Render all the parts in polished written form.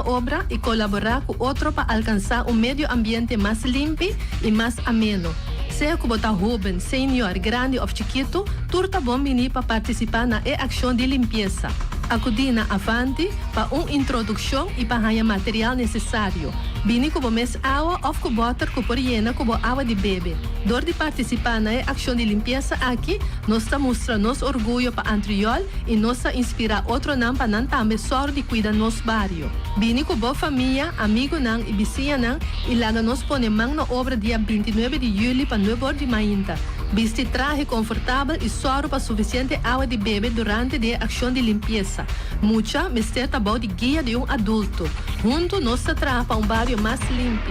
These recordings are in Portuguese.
nossa obra e colaborar com outro para alcançar um meio ambiente mais limpo e mais ameno. Seja como está Ruben, senior, grande ou chiquito, turta bom venir para participar na ação de limpeza. Acudina avante para uma introdução e para ganhar material necessário. Vini como mês água ou com water com hiena como água de bebê. Dor de participar na ação de limpeza aqui, nós está mostrando nosso orgulho para Antriol e nós está inspirar outro não para não também sorte de cuidar nosso bairro. Vini com boa família, amigo não e vizinha não e laga nós põe mão na obra dia 29 de julho para 9 horas de manhã. Viste traje confortável e soro para suficiente água de bebê durante a ação de limpeza. Mucha mister tabau de guia de adulto. Junto nós trabalhamos para bairro mais limpo.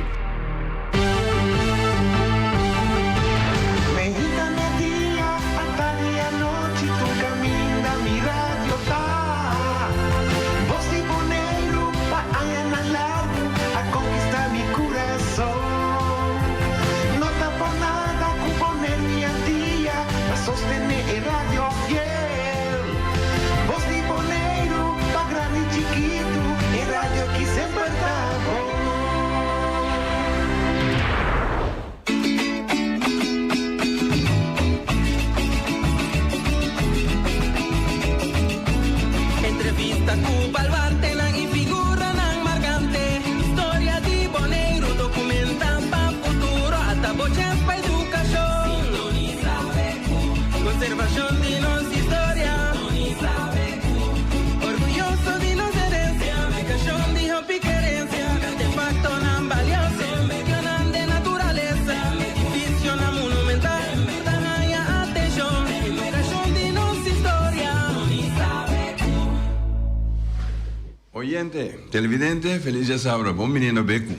Oyente, televidente, feliz dia sábado. Bom menino Beco.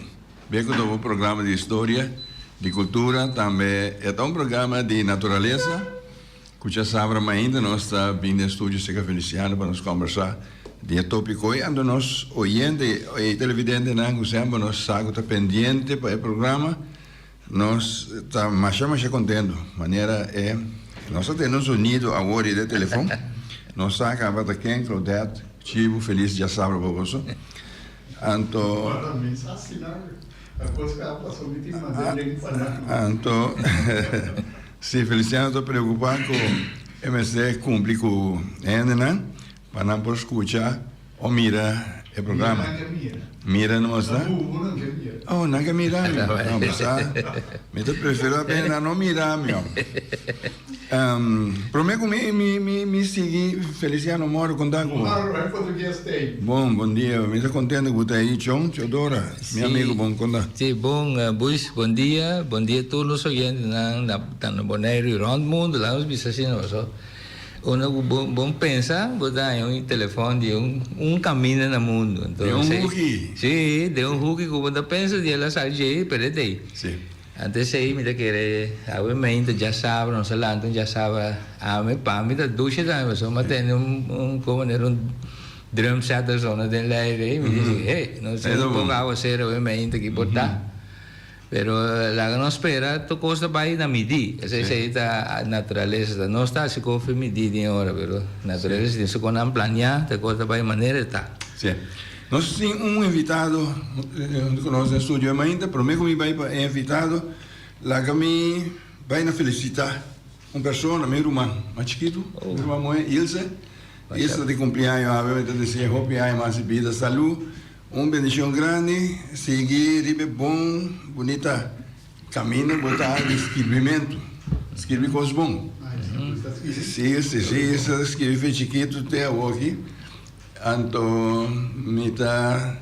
Beco é um programa de história, de cultura, também é um programa de natureza. Cuja sábado ainda nós está vindo no estúdio Seca Feliciano para nos conversar de tópico. E ando nós, oyente e televidente, não sempre nós saco tá pendente para o programa. Nós está mais contente. Maneira é, nós temos um sonido agora de telefone. Nós sacamos para quem, Claudete. Chivo, feliz dia sábado para você. Então, se Feliciano está preocupado com o MSD cumprir com o ENDENA, para não poder escutar ou mirar o programa. Mira não está? Oh, não quer mirar, meu. Não, mas eu prefiro apenas não mirar, meu. Prometo me seguir, Feliciano Moro, contar com bom dia, me estou contente que você aí, John, Teodora, meu amigo, bom contar. Sim, Bush, bom dia a todos os ouvintes no Bonaire e Round Mundo, lá nos vizinhos, bom pensar, botar em telefone de caminho no mundo. Então, de hooky? Sim, de hooky que você pensa, de ela sai de aí, Sim. Antes aí me querer, obviamente já sabe, não sei lá, então já sabe, me pá, me ducha também, mas tem como era drum set da zona de lá aí, me diz, hey, não sei como água ser obviamente que botar, pero lá não espera, tu costa vai na midi, essa aí tá natureza, não está se confia midi de hora, pero natureza se com não planear, te costa vai maneira tá. Sim. Nós temos invitado que nós no estúdio ainda, prometo que vai invitado, lá que me vai felicitar uma pessoa, meu irmão, mais chiquito, meu irmão é Ilse, Ilse de cumpleaños, obviamente desejo hope mais vida, saúde, bendição grande, seguir bom, bonita caminho, botar escrevimento, escrever coisas bom. Sim, escrever chiquito até aqui. Então, me está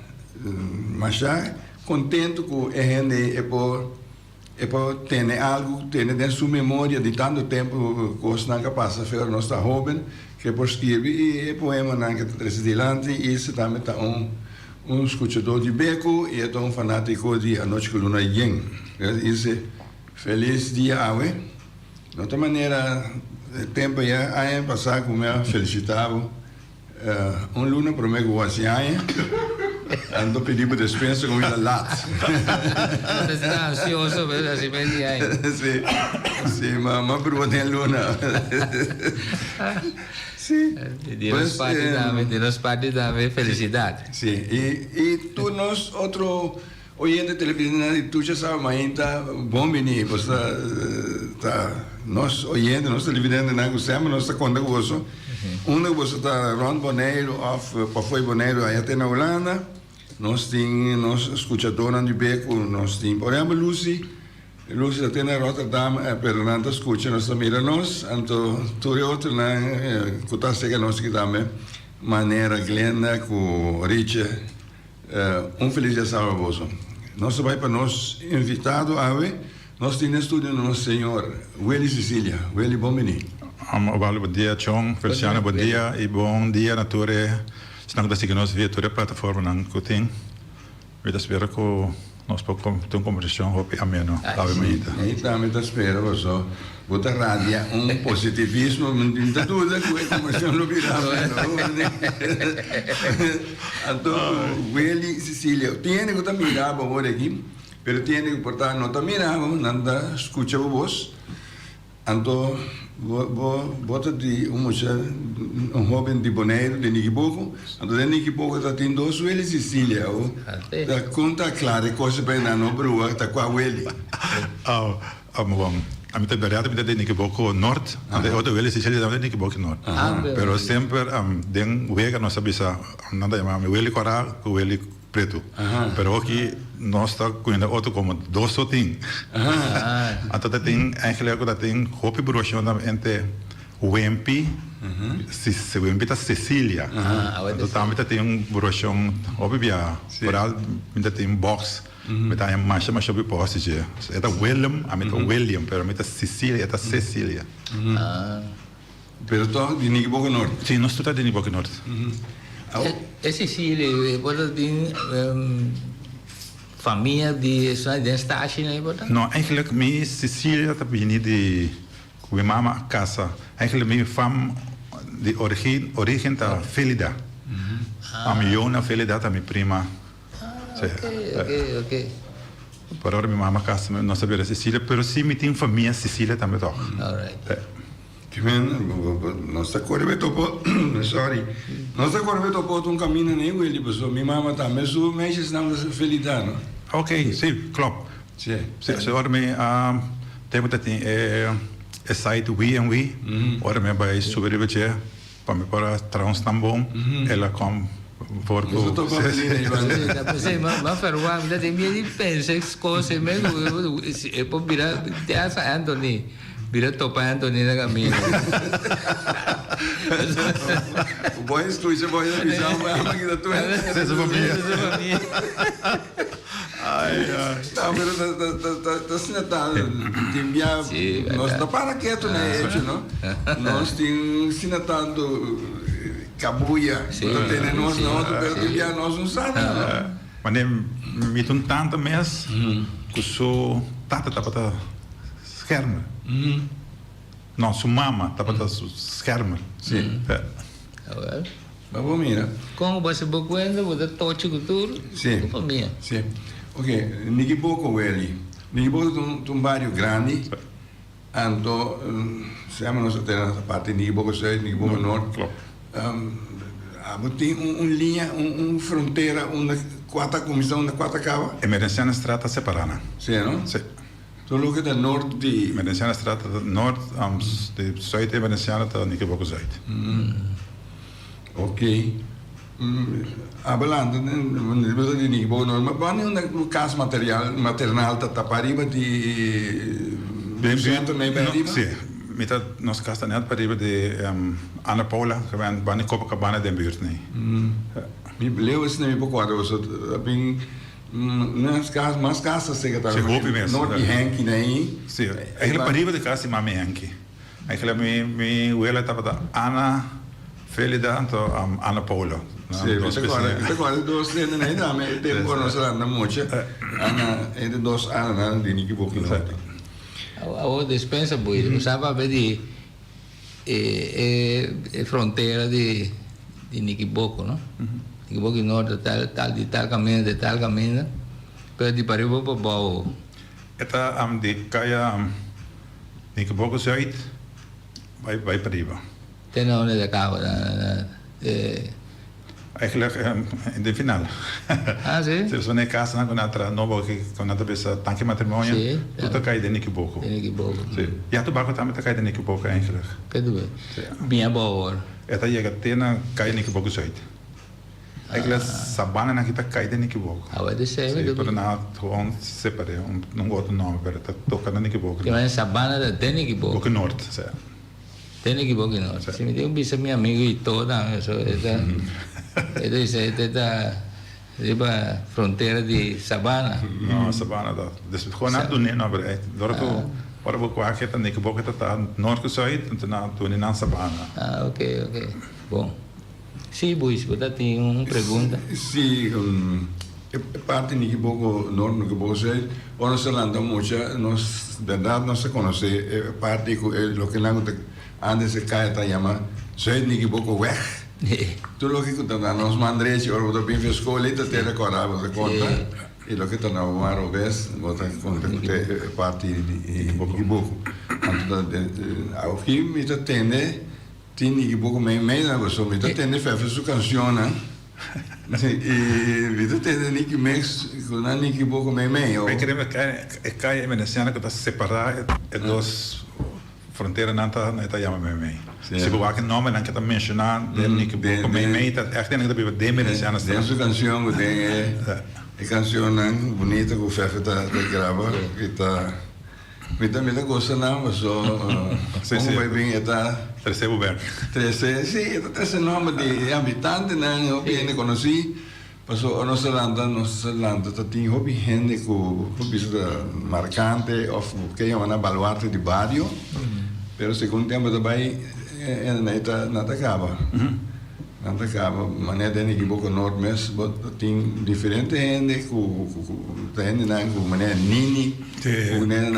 contente com a gente é por ter algo, ter dentro sua memória de tanto tempo que não passa, foi nossa jovem, que por escrever e poema não que está adiante, e isso também está escutador de beco e é um fanático de A Noite que a Luna Vem. Isso feliz dia, aue. De outra maneira, tempo já, aí passar com meu felicitava. Luna prometo que você ando pedindo dispensa com ele lá. Você está ansioso para se pedir aí? Sim, mas perguntei Luna. Sí. De nos parte también felicidad. Sí, y tú nos otro oyente televidente, tú ya sabes, mainta, bom venir, pues nos oyente, nos televidente, não gostamos, nós está conta com isso. Você está Ron Boneiro, Pafoi Boneiro, aí até na Holanda, nós temos escutadores de beco, nós temos, por exemplo, Lucy está na Rotterdam, Fernanda escuta, nós mira nós, então, tudo outro, né, que está chegando nós que também, maneira, Glenda, com Richard, feliz dia salvoso. Nós vai para nós invitado a ver, nós temos estúdio no nosso Senhor, Willy Sicília, Willy Bombini. Bom dia, Chong, Feliciano, bom dia, e bom dia, Nature, senang da sige nós via toda a plataforma ng Kuting, eu espero que nós podemos ter uma conversação ameno, ave maita. Aí também tá espero, só bota rádio, positivismo, não tem dúvida que a conversação não virá, então, Willy Sicília, tiene que também mirar para aqui, pero tiene que portar nota mirar, nada escucha voz, então bota de jovem de Boneiro, de Niquiboco, então de Niquiboco está tendo dois Willy Sicília, tá conta clara coisa para não brua, tá com a Willy. A mitad bereid met de Niquiboco Nord, de outra Willy Sicília também Niquiboco Nord. Pero sempre den wega nós sabisa, nada chamamos Willy Corá, Willy Preto. Pero aqui nós está com outro como dois só tem. Então tem eigenlijk dat tem hoop broodje entre Wempi, se Wempi tá Cecília. Então também tem broodje hoop via, vooral met tem box. Met een masje op je postage. Het is Willem, William, pero met Cecilia, het is Cecilia. Pero toch die Niquiboco Nord. Sí, no estoy de Niquiboco Nord. É Sicília, pode ter família de stage, né? No, eigenlijk mijn Cecilia dat begint de mijn mama casa. Eigenlijk mijn fam de origine ta Felida. Am Jona Felida ta mijn prima. Ok. Por ahora minha mamãe casa não sabia Sicília, pero sim me tem família Sicília também toch. Alright. Que nossa correta po, sorry. Nossa correta po um caminho nem ele, pessoal. Minha mamãe também sou meses não felicidade, não? Ok, sim, klopt. Sim. Se ora me tempo dat é site we, ora me vai subir o budget para me para transnambom, ela com voor ma ferma dat in meer die pensex cose me e poi bira te asa Anthony bira topa Anthony na caminho o bom é tu já vai avisar uma que da tua essa família ai tá pero tá sinatado timbia nós não para quieto né não nós tem sinatado Cabuia, não tem nós não, pero já nós não sabemos. Mas me tem tanta mês que sou tata para schermen. Não, sua mama tá para schermen. Sim. Mas vamos mira. Como você bocuendo, você tocha cultura? Sim. Família. Sim. Ok, Niquiboco ele. Niquiboco tem um bairro grande. Então, siamo nós até na parte de Niquiboco Sul, Niquiboco Norte. Tem linha, fronteira, uma quarta comissão, uma quarta cava. Emergenciana Strata separada. Sim, não? Sim. Então, logo da norte de... Emergenciana Strata norte, de zuid Emergenciana da Niquiboco Zuid. Ok. Abalando, de Niquiboco Norte, mas quando no caso maternal, está para arriba de... Centro, nem para arriba? Sim. Met nos casa net para riba de Ana Paula, que van bani Copacabana den buurt nee. Mi beleu is nem pouco agora, você bem nas casas, mas casas se que tá. Não de Henk nem. Sim. Eigenlijk para riba de casa mami Henk. Eigenlijk mi uela tava da Ana Felida então Ana Paula. Sim, agora dois cenas nem dá, mas tem por nós lá na mocha. Ana é de dois Ana de Niquiboco Norte. A dispensa poi usava vedi frontiera di Niquiboco, no? Niquiboco Nord di tal cammino per di parivo po bau. Eta di kaya Niquiboco Zuid vai para riba. Ten nou net acaba Eigenlijk in de finale. Ah, sì? Se sono in casa con un'altra nuova che con un'altra persona tanti matrimonio, Sì, tutto cai de Nicky Boko. Nicky Boko. Sì. Ja, tu bako tamit cai de Nicky Boko eigenlijk. Che dove? Sì. Mia boor. Eta je tena cai Nicky Boko zuid. Eigenlijk sabana na kita cai de Nicky Boko. Ah, vai descer, Sì, me per na gewoon separare, non guardo nome per ta tocca na Nicky Boko. Che vai in Sabana da te Nicky Boko. Boko Nord, sì. Te Nicky Boko no. Se mi dico bisa mio amico di toda, so e dice da riba frontiera di Sabana. No, sabana dat. Dus gewoon aan doen no bereid. Dorto ora bo qua che ta Nicky Boko ta Nord zuid en na doen in Sabana. Ah, ok. Bom. Sì, Buis, dati una pregunta. Sì, parte Nicky Boko Nord, Nicky Boko South, o nos hablando mucho, verdad no se conoce, parte lo que antes se cae ta llama South Nicky Boko weg. Tu lo que nos mandreci, ora vado bem ver escola, te recordava, você conta, e lo que tá na maro vez, você conta que parte Nicky Boko. Aqui me atende, tem Nicky Boko meio na pessoa, me atende faz sua canção, né? E me atende Nicky Max, com a Nicky Boko meio. Eu queria que cai em Venezuela que tá separar é dos fronteiras não tá chama meio. Se eu aqui nome não que tá mencionar de Nicky Boko meio, tá echt nem que tá de Venezuela. Tem sua canção, tem canção bonita que o Fefe tá grava, que tá me gosta não, mas só como vai bem está Terceiro Buberg. Sim, esse nome de habitante não eu bem conheci, mas o nosso landa tá tem hobby gente com hobby marcante ou que é uma baluarte de barrio, pero segundo tempo também nada acaba. Nada acaba, maneira de Nicky Boko Nord mes, tem diferente gente com gente não com maneira nini, com gente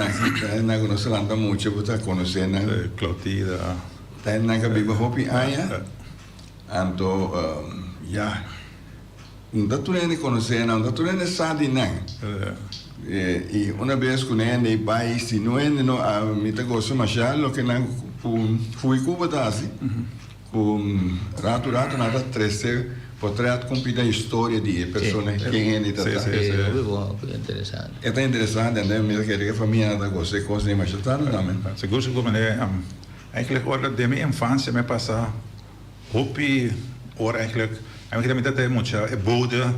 não conhece nada muito, você conhece não? Clotilda. Tem não que vive hobby aia, então já, não tu nem conhece não, tu nem sabe não. E uma vez com ele vai se não é não, me tá gosto mas já lo que não fui Cuba tá assim. Rato nada trece potrebbe compiere história de pessoas que é interessante. É interessante, né? Mesmo que a família da gosta coisas de mais tarde, não é? Seguro que como é, eigenlijk ora de minha infância me passa hopi ora eigenlijk eu queria me ter muita boda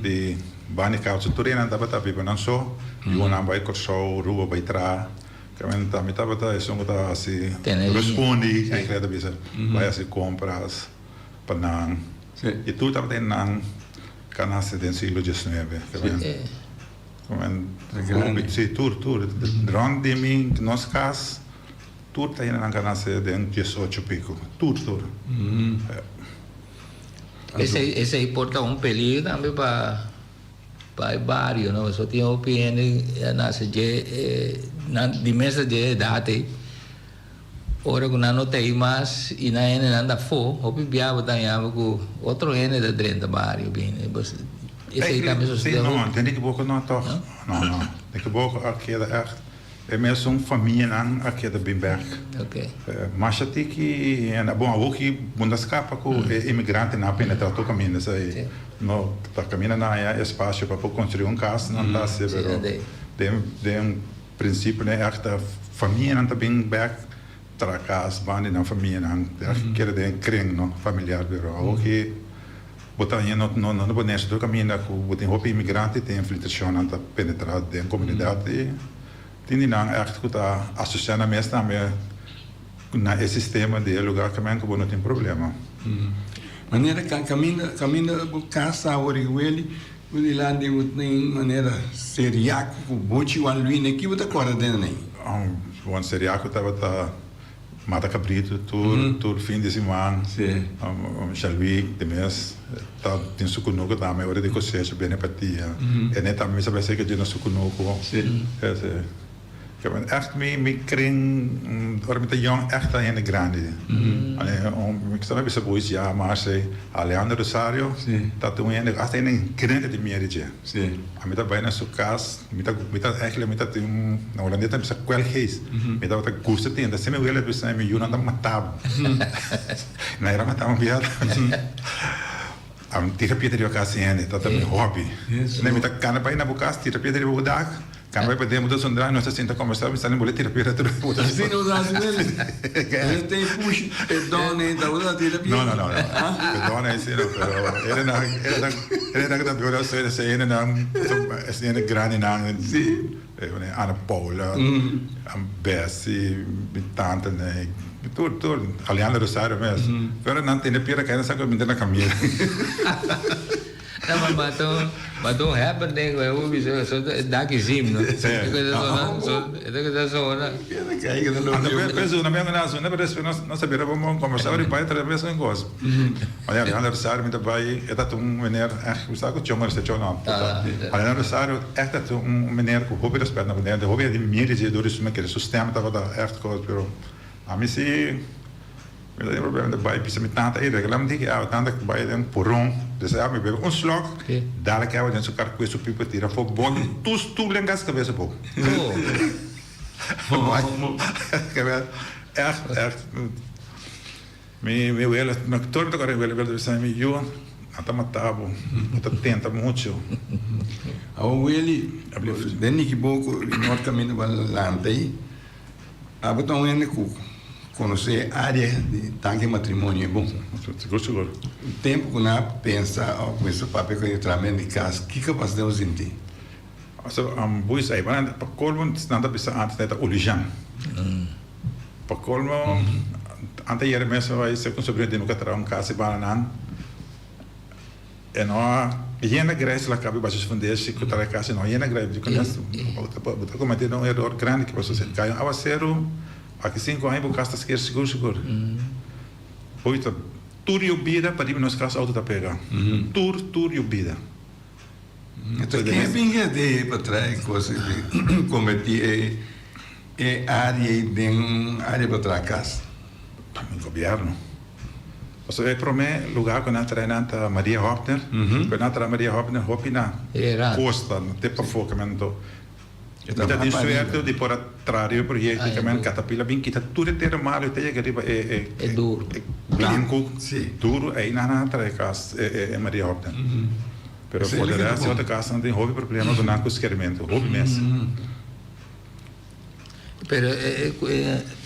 de bani causa turina da bata viva não só e uma vai corso rua vai tra Camenta mi tava sono da assim respondi aí credo bisa vai assim compras panang e tu tava nan canase den siglo XIX come se tur drang de mim nos cas tur tá indo na canase den 18 pico tur esse aí porta peligro também para il barrio, no? So tinha opinione nasce na dimessa de date. Ora que não tem mais e na ene anda fo, hopi biabo tanhava com outro ene da dentro do barrio bem. Esse aí também sucedeu. Não, tem que pouco não toch. Não. Tem que pouco aqui da echt. É mesmo família não aqui da Bimberg. Ok. Mas até que é bom aqui bunda escapa com imigrante na penetra to caminho aí. No tá caminhando na espaço para construir casa não tá se tem princípio né a família não tá bem back tracas bande na família não quer de kring no familiar pero aqui botar não pode ser caminho com tem roupa imigrante tem infiltração não tá penetrar dentro comunidade tem não echt que tá associando mesmo também na esse sistema de lugar que não tem problema. Maneira que caminha por casa agora ele lá de maneira seriaco com bote o aluino que você acorda dentro nem um seriaco tava mata cabrito tur fim de semana chalvi de mês tá tem sucunuco também hora de cosecha bem empatia e nem também sabe ser que de no sucunuco Ik heb echt mijn kring, waar met de jong echt aan de grande. Ik sta bij boys ja, maar ze Alejandro Rosario, dat doen we echt een kring die meer is. Met dat bijna zo kaas, met dat eigenlijk met dat nou dan net een kwel geest, met dat wat ik koest in, dat ze me willen dus zijn met Jonan dan matab. Nee, dat matab biat. Terapia dari okasian dat is mijn hobby. Nee, met dat kan er bijna bokas terapia dari bodak. Kan wij poder mudar sondra nós senta conversar, mas não boleh terapia da tudo. Sim, não dá assim mesmo. Ele tem push, perdão, né? Da outra terapia. Não. Perdão, é isso, ele não da dura so ele sai assim ele grande não. Sim. Ana Paula, Bessie, tante, né? Tudo. Alejandro Rosario mesmo. Agora não tem terapia que ainda sabe me na caminha. Não, mas tu hebben denk ik hoe we zo daar zien, no. Dat is zo. Penso na minha nação, não parece não saber vamos conversar e pai outra vez em coisa. Olha, Alejandro Rosario me daarbij, é dat meneer echt, hoe staat het jongen se chona. Alejandro Rosario echt dat meneer que hobby respeito na meneer, de hobby de meer die door is met que sistema tava da echt coisa, pero a mim se we hebben een probleem daarbij, pisa met tante eten. Ik laat me zeggen, tante bij een porron. Dus ja, we hebben een slok. Dadelijk hebben we dan zo'n karkoe zo pipa tira voor boven. Toe lengas te wezen boven. Echt. Me willen, me torno a willen zijn met Johan. Ata matabo, ata tenta mucho. Ao ele, dentro que pouco nós caminho para lá aí. Abotão ele conhecer a área de tanque matrimônio é bom. Seguro. O tempo que nós pensa, começa a papel com o tratamento de casa, que capacidade você tem? Also, boys, aí, para colmo, nada precisa antes da olijan. Para colmo, antes de ir mesmo, vai ser com sobrinho de nunca trazer casa e bananan. E nós, na Grécia, lá cabe bastante fundês, que trazer casa, não, na Grécia, eu conheço, eu cometi um erro grande que você caiu, a zero. Aqui 5 anos, o carro está seguro. Oito, tudo e vida para ir nos carros auto da pega. Tudo e vida. Então, quem vinha de para trás, coisa de cometer área para trás casa? O governo. Alltså, jag promenar lugar com a treinanta Maria Hopner. Com a Maria Hopner, Hopina, Costa, tipo focamento. Kita di suerte di por attrario progetto che men catapilla bin kita tutte terre male te che arriva è duro blanco duro e nana tra cas e Maria Hopner però fuori da se outra casa não tem hobby problema do nanco esquermento hobby mesmo pero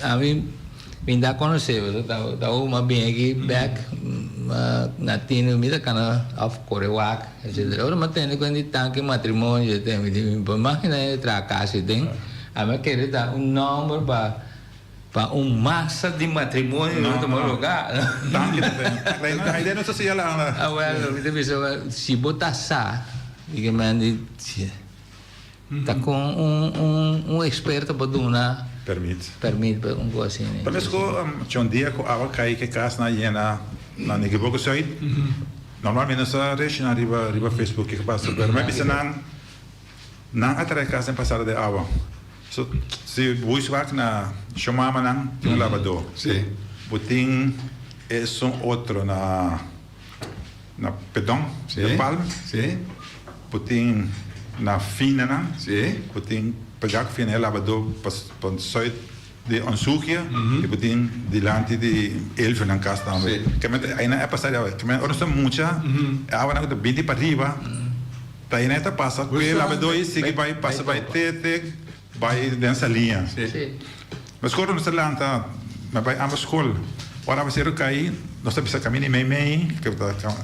a mim me dá conhecer da uma bem aqui back na tino me da cana of Corewac etc. Ora mas tem quando tanque matrimônio tem me imagina tra casa tem a me querer dar número para massa de matrimônio no outro lugar tanque tem a ideia não sei se ela well me deve se botar sa e que me tá com experto para donar permite para coisa assim né talvez que um dia que a cai que casa na hiena na Nigeria side normalmente essa rede na riba Facebook que passa por mas bisa não atrás casa em passada de água so se você vai na chamama não tem lavador botin é outro na pedão de palma botin na fina não botin pegar fina lavador para soi de onsugia que botin delante de elfen na casa também que aí na é passada que ora são muita água na de 20 para arriba daí na passa pelo lavador e sigue vai passa vai vai nessa linha mas quando nós lanta mas vai a escola ora vai ser cair nós precisa caminhar meio que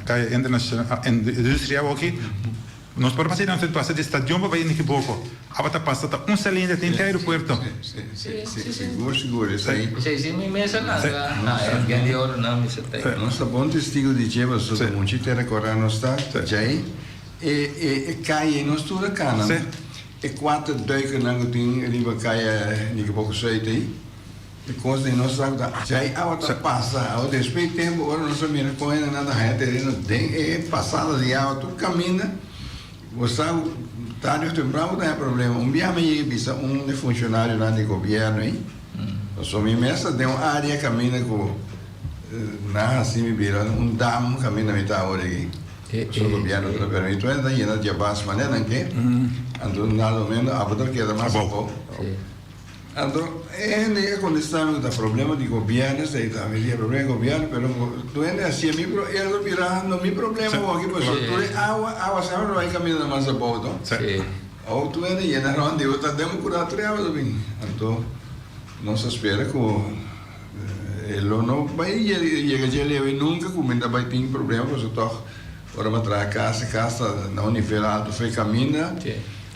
cai internacional industrial aqui nós podemos fazer não passa de estação para ir nem que pouco agora passa tá salinha tem que aeroporto seguro isso aí sim me mesa na é de hora não me sei nós tá bom testigo de Jeva sobre muito terra corano está já e cai nós tudo cana e quatro duiken não tem riba cai nem que pouco sei aí e coisa de nós sabe já a passa ao despeito tempo agora nós sabemos com ainda nada é terreno tem é passada de auto caminha você tarde ou temprano tem problema. Dia me bisa funcionário lá do governo, hein? Só me messa tem uma área que caminha com na assim me vira dam caminha metade hora aqui. O governo não permite, então daí na dia base maneira não que? Então nada menos a botar que é mais pouco. Então quando estamos com problema de governo, sei tá, me dia problema de governo, mas tu ainda assim ele vira não me problema aqui, pois tu água sempre vai caminhar mais a pouco, ou tu ainda ia na ronda eu tá demo curar treva do bem. Então não se espera que ele não vai chegar de ele nunca comenta vai ter problema, porque toh ora para casa no nível alto foi caminha.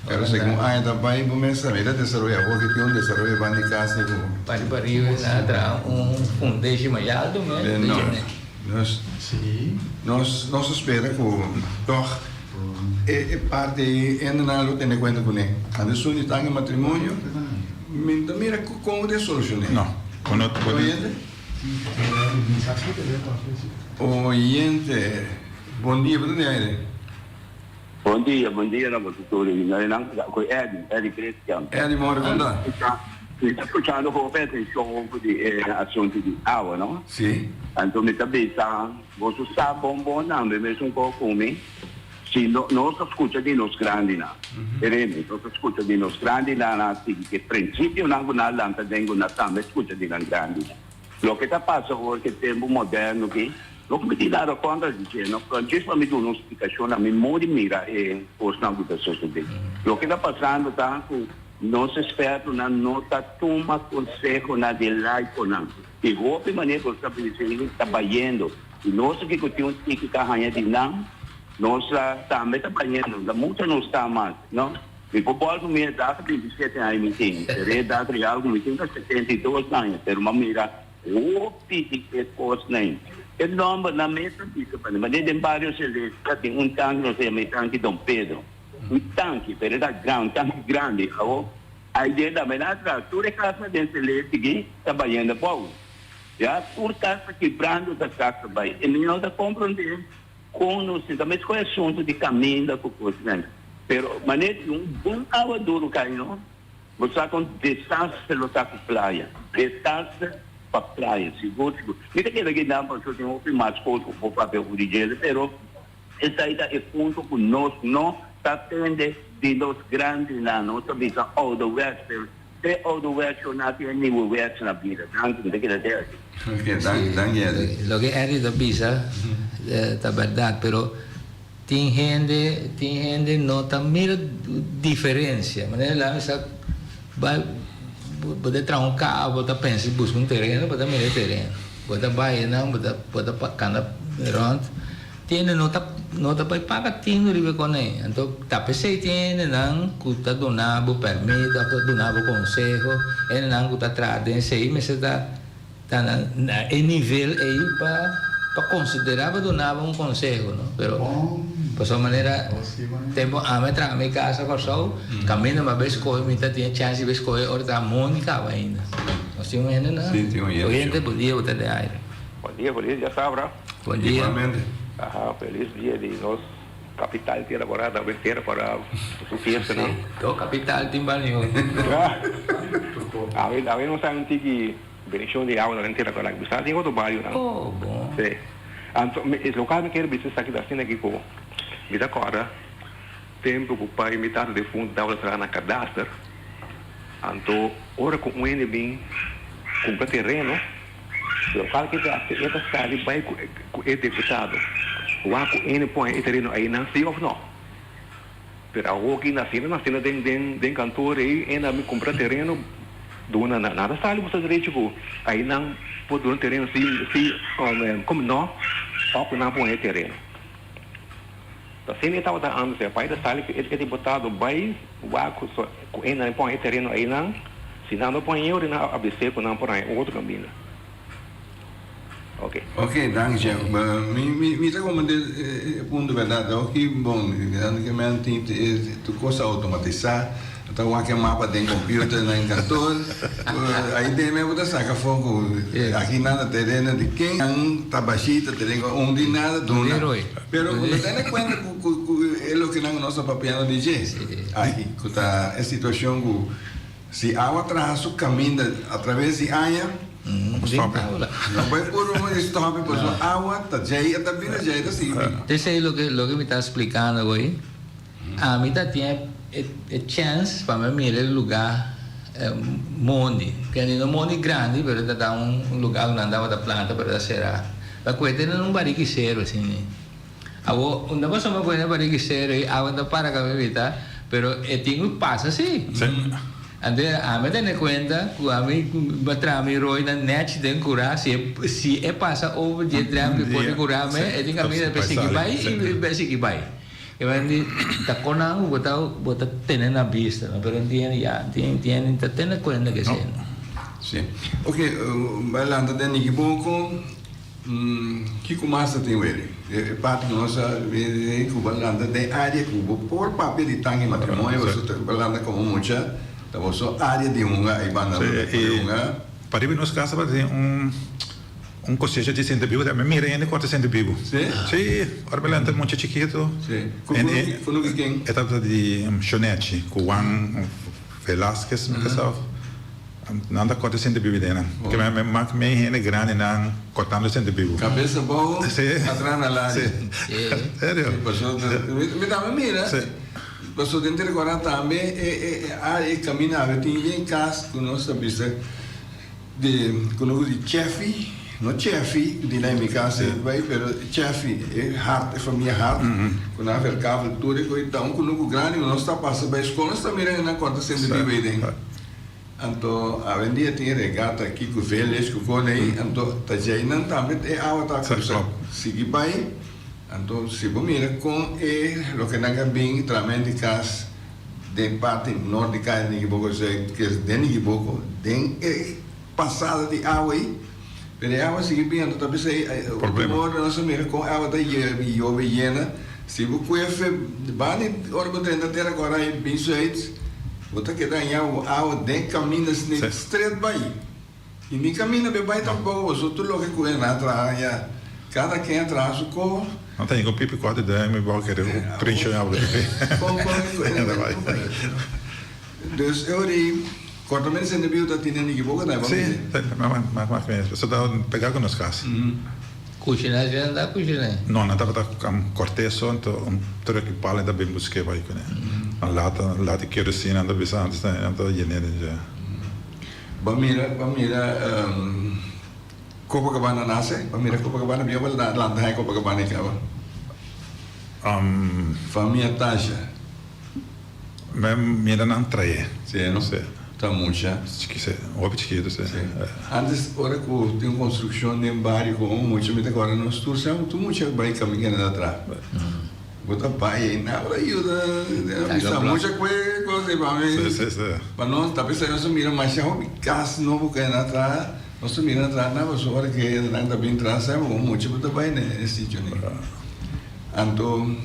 Pero según ainda vai começar a desenvolver porque tem desenvolver vai de casa para arriba na um deixe mais alto nós espera que doch parte ainda não tem conta com ele quando só está em matrimônio mira como de solucionar não quando oyente bom dia para ele. Bom dia, na tudo. Não, com Edi Cristiano. Edi mora onde? Está escutando o atenção de assunto de água, não? Sim. Então, me também está, você sabe bom, não, mesmo com comigo. Se nós escuta de nós grandes, não. Nós escuta de nós grandes, não, que princípio não na lanta dengo na também escuta de nós grandes. O que está passando hoje, tempo moderno que lo que mi dà conta dicendo Francesco mi dà un'spiegazione a memoria mira e posnando da società lo che sta passando tanto non si esperto na nota toma consejo na de laico não e roupa maneira que está pensando trabalhando e nós que continuamos que carranha de não nós também trabalhando da multa não está mais não e por volta minha data de 27 anos me tem seria data real me tem 72 anos pero uma mira roupa de que coisa nem el nombre na mesa dice mas em vários eles tem tanque não sei me tanque Dom Pedro tanque pero era grande tanque grande a ideia da menatra tudo é casa dentro dele que trabalhando pouco já por casa quebrando da casa vai e não está compreendendo como se também com assunto de caminho da coisa pero maneira bom água duro caindo você com distância lutar com praia distância praia, seguro. Mira que aqui dá para eu tenho mais coisas para papel original, pero essa aí é ponto que nós não está tendo de nós grandes na nossa vida all the west, se all the west não tem nenhum west na vida, tanto que da terra. Lo que é da bisa, tá verdade, pero tem gente nota mira diferença, mas lá essa vai poder trazer um carro, poder pensar buscar terreno, poder mirar terreno, poder bair não, poder pagar rond, tem nota para pagar tinho ribe com ele, então tá pensei tem não, custa donar o permito, donar o conselho, ele não custa trazer sei, mas está na nível aí para considerar para donar conselho, não, pero por essa maneira tempo a metrar a minha casa por só caminho uma vez coi muita tinha chance de escolher outra mônica ainda nós tínhamos ainda não hoje bom dia outra de aire bom dia já sabe bom dia feliz dia de nós capital ter agora da vencer para o fiesta não do capital timbalho a ver não sabe que bendição de água da vencer agora que está tem outro bairro não oh bom sim então esse local me quer visitar aqui da cena aqui com me dá agora tempo que o pai metade de fundo da aula na cadastro então ora com o ene bem compra terreno o local que está ali vai com o deputado o aco ene põe terreno aí não se ou não pero aqui na cena tem cantor aí ainda me compra terreno dona nada está ali você direito aí não pode doar terreno se como não só que não põe terreno. Então, se ele estava dando o pai da sala, ele é deputado, vai, o arco, ele não põe terreno aí não, se não põe eu, ele não abdece, não põe outro caminho. Ok. Ok, danke. Me está como ponto verdade, ok, bom, que tu coisa automatizar, Então, aqui é mapa tem computer na encantor. Aí tem mesmo da saca fogo. Aqui nada terreno de quem, tabachita, tem onde nada, dona. Pero quando tem conta é o que não nosso papel de jeito. Aí, quando a situação se a água traz o caminho através de área, não vai por um stop, por a água tá já tá vindo já assim. Isso é o que me está explicando hoje. A mim tá tinha chance para mim ir lugar monte, que não monte grande, mas dá lugar onde andava da planta para será. A coisa não barriga zero assim. Agora, onde você não pode barriga zero, a onda para que me vita, pero tenho passa assim. Ande a me dá conta que a mim batra mi roi na net den curar se passa over de tram que pode curar me é tem a mim basic vai eu andi tá conang botar tendo na vista pero tem tá tendo conta que sim. Sim. Ok, balando de Nikibuco, que começa tem ele. Parte nossa que balando de área que por papel de tangue matrimônio você balando como muita então, só área de uma e banda uma. Para ir nos casos, tem cosecha de centro vivo, também mira ainda quanto centro vivo. Sim. Sim, agora é muito chiquito. Sim. Como que quem? É tanto de Chonete, com Juan Velázquez, me casava. Nada quanto centro vivo dele. Que me é grande na cortando centro vivo. Cabeça boa. Atrás na lá. Sério. Me dá uma mira. Você tem que recordar também a caminhava tinha em casa com nossa vista de chefe, não chefe de lá em minha casa vai, pero chefe é hard, é família hard, quando a vercava tudo e então quando o grande nós está passando para a escola está mirando na conta sempre de bem. Então a vendia tinha regata aqui com velhos com conei, então tá já não também é a outra coisa, seguir bem. Então, se você mira com o que nós bem trabalhando de casa de parte norte de casa de Nikibuco, que é de Nikibuco, tem passada de água aí, mas a água sigue bem, então talvez o problema nós mira com a água da llena, se você vai ora para dentro da terra agora é bem suave, você quer dar água dentro caminha straight vai, e nem caminha bem vai tampouco, você tudo o que coisa na atrás, cada quem atrás o corpo. Não tem como pipi quatro daí, me vou querer preencher a água. Dus eu cortamente sendo viu tá tendo Nikibuco, né? Sim, mas mesmo. Só dá pegar com os casos. Cozinhar já dá cozinhar. Não, não dá com corteço, então tudo que pala ainda bem busquei vai com ele. A lata querosina ainda bisa antes ainda genera já. Bamira Copacabana nasce, Bamira Copacabana viu lá na Copacabana que ela. Família Tasha. Mira não trae. Sim, não sei. Tá muito já. Chiquito, sim. Antes, hora que tem construção de um bairro com muito, mas agora nós torcemos, tu muito vai caminhando atrás. Bota pai aí, na hora ajuda, está muita coisa para mim. Sim. Para nós, tá pensando, nós mira mais já um caso novo que é atrás, nós mira atrás, na hora que não tá bem atrás, é muito, bota pai nesse sítio, né? Então,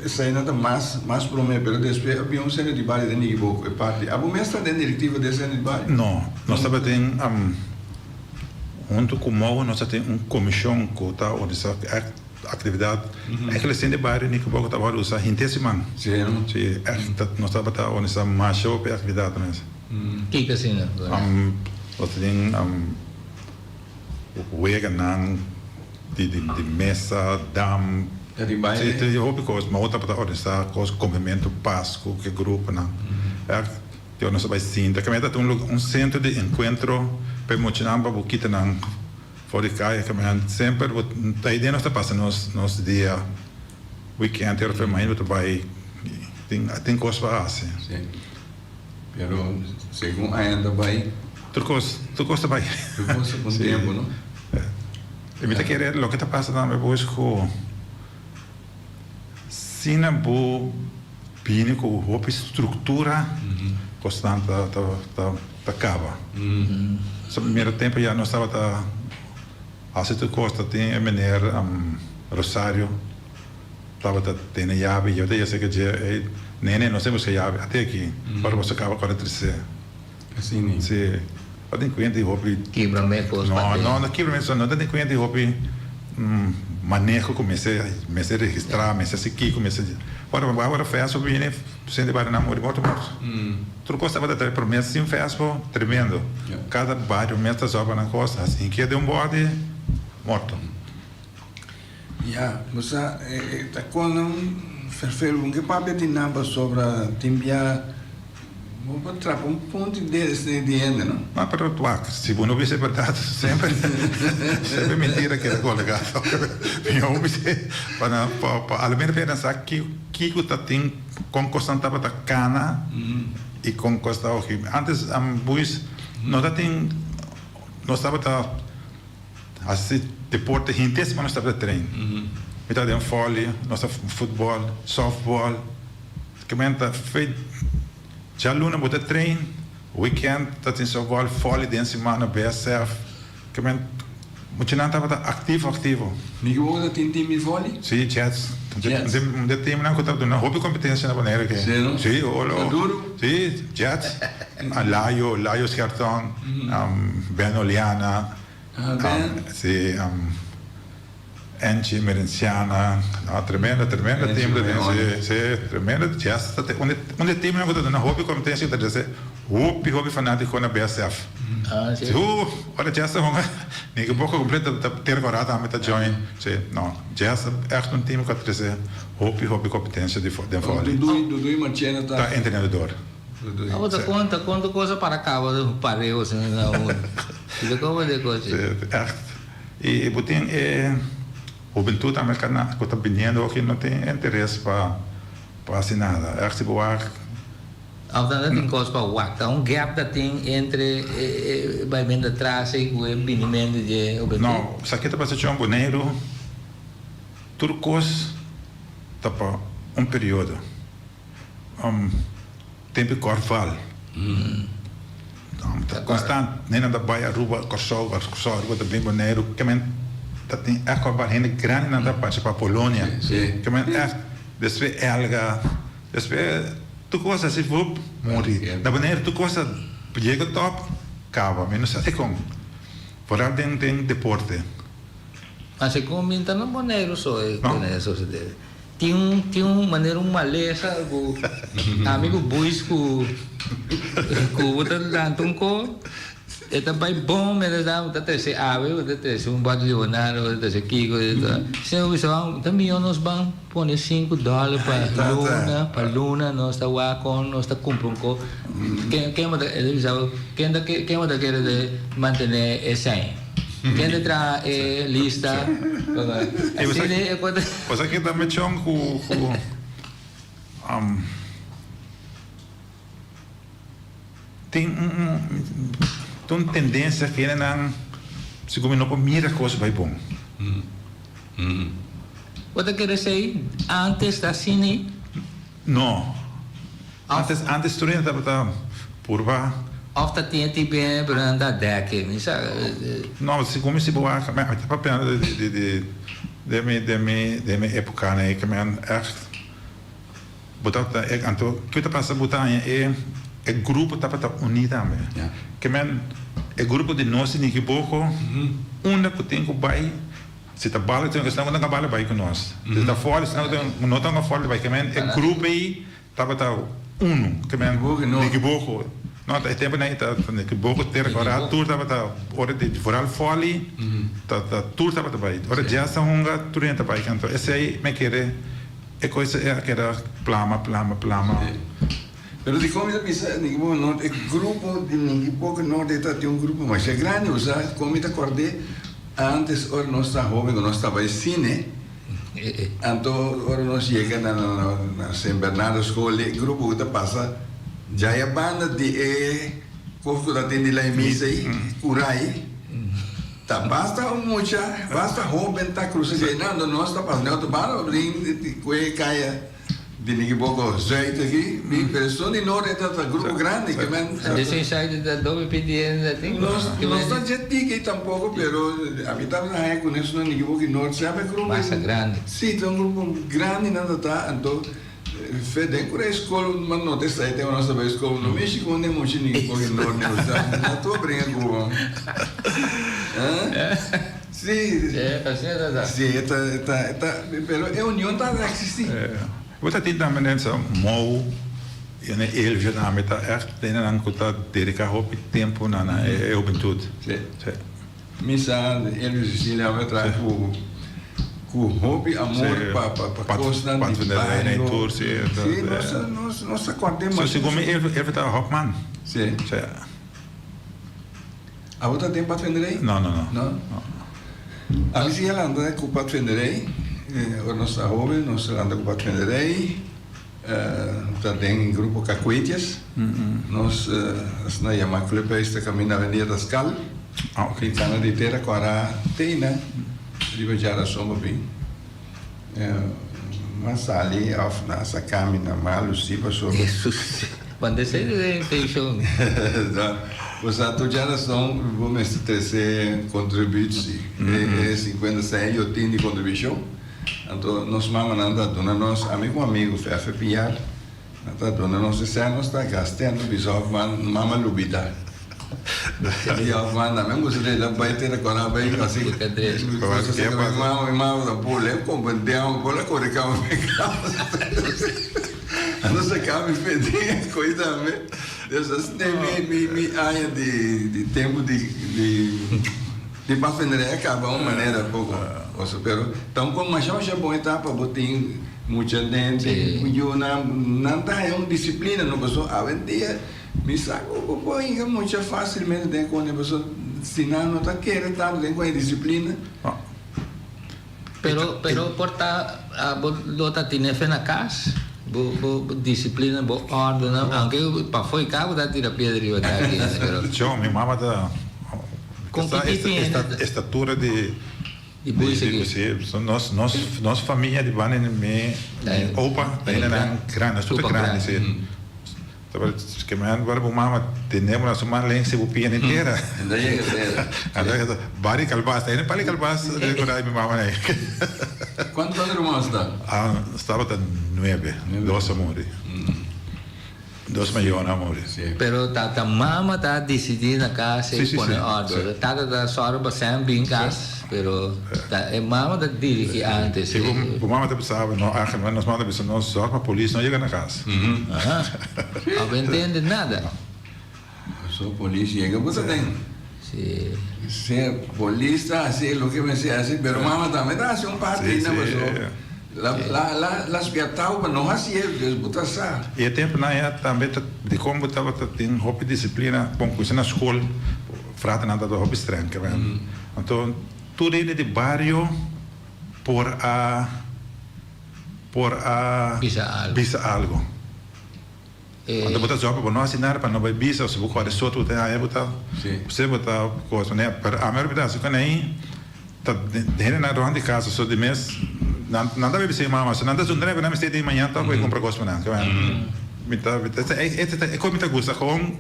essa ainda está mais promessa, mas depois havia um centro de baile de Nikibuco, é parte. A mestra da diretiva desse centro de baile? Não, nós também temos, junto com o MOU, nós temos uma comissão que está onde essa atividade. Aquele centro de baile de Nikibuco está agora usando intensivamente. Sim. Nós estamos onde essa marcha para a atividade mesmo. Que é assim, né? Nós temos o Weganang, de mesa, dam. Sim, eu hoppas que uma outra para organizar coisa complemento Páscoa que grupo não eu não sei se tem também tem centro de encontro para motivar para buquita não fora de casa que sempre a ideia não está passando nos dia weekend ter para mais outro vai tem coisa para fazer sim pero segundo ainda vai tudo coisa vai tudo coisa com tempo não e me querer lo que está passando também busco Sina bo bine com a estrutura constante da cava. No primeiro tempo já não estava a situ costa tem a maneira Rosário estava tendo llave, eu sei que já nene não temos que llave até aqui, para você acaba com a terceira. Assim, né? Sim. Tem cliente hobby. Quebra-me com os Não, quebra-me não tem cliente hobby. Manejo comecei a registrar, comecei a seguir, agora festa viene sempre para namorar muito tudo costa para ter promessa sim festa tremendo cada bairro meta só para na costa assim que é de bode morto você está com ferfelo que papo de nada sobre timbia vou trapar ponto desse de ainda não mas para tu se não visse verdade sempre mentira que é colega eu visse para além de pensar que está tem com constante para cana e com costa hoje antes buis não tem não estava assim deporte hintes mas não estava treino então tem vôlei nossa futebol softball que menta feito já luna bota treino weekend tá tem só vôlei dentro semana BSF que men muito não estava ativo ninguém pode tem time de vôlei sim jets de time não conta na hobby competência na maneira que sim duro sim jets Laio Scarton Ben Oliana sim Angie Merenciana, tremenda time, tremenda jazz, onde time não conta na hobby competência da jazz, hobby fanático na BSF. Sim. Olha jazz ninguém pouco completo ter coragem a meter join, não, jazz é time que traz hobby competência de vôlei. Dudu Marciano tá entrenador. Outra conta coisa para cá, pareu assim não. Isso como de coisa. E botem juventude americana que está vindo aqui não tem interesse para assinar nada. É que Alternatief tem coisa para o gap que tem entre vai bem atrás e o benimento de não, isso aqui está para ser boneiro tudo coisa está para período tempo corval constante nem nada vai a rua corsol está bem boneiro que tem echt wel waarheen grande naar de para Polónia. Que men echt despe elga despe tu coisa se vou morrer. Da maneira tu coisa chega top cava menos até com por além tem deporte. Mas se comenta no boneiro só isso tem maneira maleza o amigo buisco outra tanto com это бом это там это se ave это se bate Leonardo это se Kiko se o pessoal também nós vamos pôr $5 para Luna nós está lá com nós está comprando quem manda ele sabe quem manda quer de manter essa quem entra lista você que também chão com tem tem tendência que ele não se como não mira coisa vai bom. Você quer dizer antes da cine? Não. Antes tu ainda estava por lá. Ofta tinha tipo branda deck, não, se como se boa, mas tá papel de minha época né que man echt botar anto que tá passa botar é grupo tá para unido também. Que man é grupo de nós em Iquiboco, que tem que vai se tá bala tem que estar com bala vai com nós. Se tá fora, se não tá fora vai que man é grupo aí tá para que man Iquiboco. Não, é tempo nem tá que Iquiboco ter agora tour tá para hora de foral foli, tá tour tá para vai. Hora já são hunga turenta vai canto. Esse aí me querer é coisa é que era plama. Pero di come da pensa, ninguém não é grupo de ninguém pouco não deve ter grupo mas é grande usar como te acordei antes ora nós está jovem nós estava em cine então ora nós chega na São Bernardo escola grupo que passa já é banda de corpo da tende lá em missa aí curai tá basta basta jovem tá cruzando nós está passando outro bar de caia Dinheiro pouco jeito aqui, mas só de norte é um grupo grande que men. Desse side da dobe pedindo da ting. Nós não gente que tampouco, pero habitamos na época nesse não ninguém pouco norte, sabe grupo. Massa grande. Sim, um grupo grande nada tá, então fede com a escola, mas não tem saída a nossa escola no México, onde não tinha ninguém pouco norte, não estou brincando. Sim. Sim, pero a união está a existir. Wat dat niet dan mensen mau en elf jaar met dat echt dingen aan kunt dedicar op het tempo na juventude. Sim. Misa Elvis Cecília vai trazer com hobby, amor para constante de bairro. Sim, nossa contemos. Zo zie ik even dat Hopman. Sim. A outra tem para vender? Não. A mim ela anda com para vender. A nossa jovem, nós anda com para vender. Também grupo Cacuítias. Nós na Yamaculepa está caminho na Avenida das Cal. Ok. Cana de terra agora tem, né? Ribeirão Sombra bem. Mas ali auf nessa caminha mal se passou. Jesus. Quando você tem show. Os atores já são, vamos dizer, contributos. 56 eu tenho de contribuição. Então, nós vamos andar dona nós, amigo, FPR, tá dona nós esse ano está gastando, bisou mama lubida. E eu manda mesmo você dá vai ter agora vai assim. Você vai mama da pole, compreendeu, pole correcão. Não se cabe pedir coisa mesmo. Essas me área de tempo de para vender acaba uma maneira pouco. Então, como a gente boa etapa, botem muita gente, eu não tá é uma disciplina, não pessoa a vender, me saco, põe muito facilmente dentro quando a pessoa se não tá querendo tanto dentro com a disciplina. Pero porta a bota tiene fe na casa. Disciplina, ordem, aunque para foi cabo da terapia deriva daqui, pero. Yo, mi mamá da estatura de nós família de Banen me opa tem na grande, super grande sim. Então, que me han para mama temos a suma lente o piano inteira. Ainda bari calbas, tem pali calbas de corai mi mama aí. Quantos irmãos está? Estava de 9, 2 amores. 2 milhões amores. Pero tata mama tá decidindo na casa e põe ordem. Tata da sorba sempre em casa. Pero mama da dirige antes. O mama tá pensava, não, nós manda pensar, nós só para a polícia não chega na casa. Não entende nada. Só polícia chega, você tem. Sim. Ser polícia, assim, o que me se assim, pero mama também dá assim parte na pessoa. Las piatau não assim, botar sa. E tempo na é também de como estava tem hobby disciplina, bom, coisa na escola, frata nada do hobby estranho, que vem. Então tudo ele de barrio por a visa algo. Quando botar job para não assinar para não vai visa, se você quer só tu tem aí botar, você botar coisa, né? Para a maioria das coisas nem tá dentro na rua de casa só de mês, nada vai ser mama, se nada zundre para não estar de manhã tá vai comprar coisa para não, que vem. É como me gusta com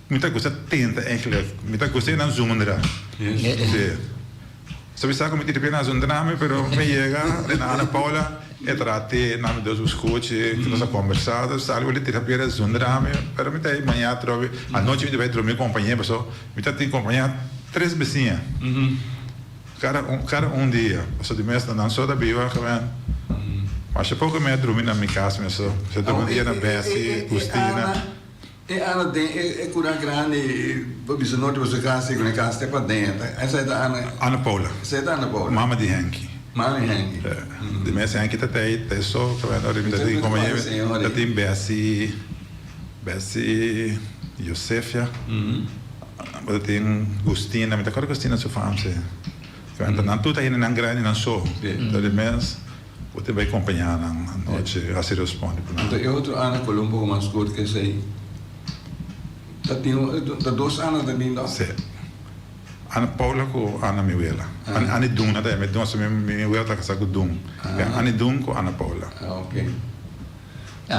muita coisa tenta eigenlijk, muita coisa não zundra. Sabe como te pena zundrame, pero me llega na Ana Paula e trate nome dos biscoitos que nós conversamos, salvo ele terapia zundrame, pero me tá manhã trove, a noite me vai dormir companhia, pessoal, me tá tem companhia 3 vizinhas. Cada um dia, só de mês não só da biva, mas se pouco me dormir na minha casa, pessoal, se dormir dia na Bessie, Cristina. E Ana tem cura grande, porque não tem casa com a casa para dentro. Essa é da Ana Paula. Essa é da Ana Paula. Mama de Henki. Mama de Henki. De mês Henki tá só, que vai dar tem como é, tem Bessie, Josefia. Tem Gustina, me tá com Gustina sua família. Então não tudo aí não grande não só. De mês você vai acompanhar na noite a se responde. Então é outro Ana Colombo com mais curto que sei. Tá 2 anos também não? Sim. Ana Paula com Ana Miuela. Ana Dum, nada é, me Dum, se Miuela tá casado com Dum. Ana Dum com Ana Paula. Ok.